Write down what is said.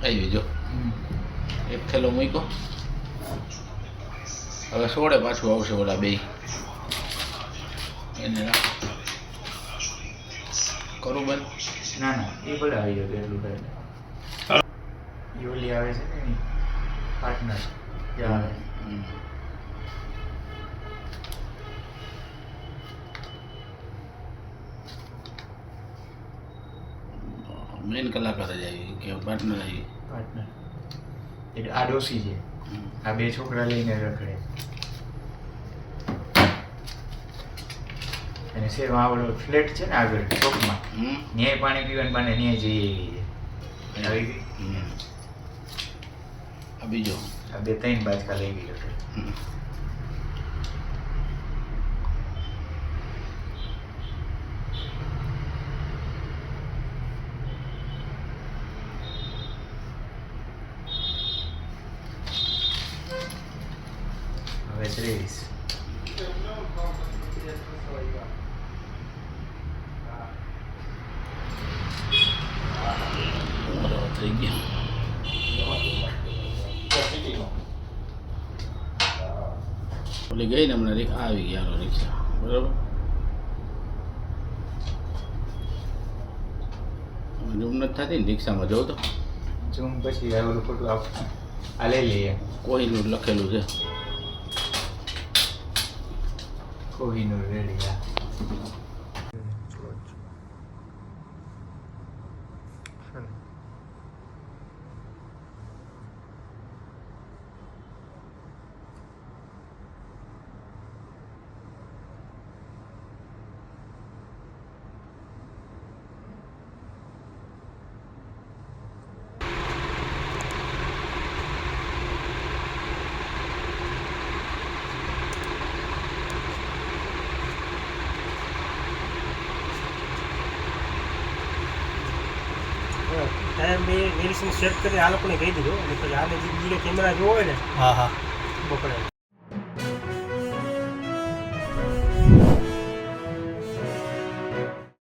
આવી જો એક થેલો મૂક્યો હવે સોડે પાછું આવશે ઓલા બે એને રાખ કરું બંધ ના ના એ ભલે આવી ગયો એટલું કરે એ ઓલી આવે છે ને એની પાર્ટનર જે આવે મેન કલાકાર જ આવી કે પાર્ટનર આવી પાર્ટનર એટલે આ ડોસી છે આ બે છોકરા લઈને રખડે અને શેરમાં આવડો ફ્લેટ છે ને આગળ ચોકમાં ન્યાય પાણી પીવાનું બાને ન્યાય જઈ આવી ગઈ આ બીજો આ બે ત્રણ બાજકા લઈ ગઈ રખડે હવે 23 થઈ ગયા ઓલી ગઈ ને હમણાં આવી ગયા રિક્ષા બરાબર જૂમ નથી થતી ને રિક્ષામાં જવું તો ઝૂમ પછી આ ઓલું ખોટું આ લઈ લઈએ કોઈનું લખેલું છે કોહિનૂર રેડી ટાઈમ મેં મેડિસિન સેટ કરી આ લોકોને કહી દીધું અને પછી આને જે કેમેરા જોવો હોય ને હા હા બપોરે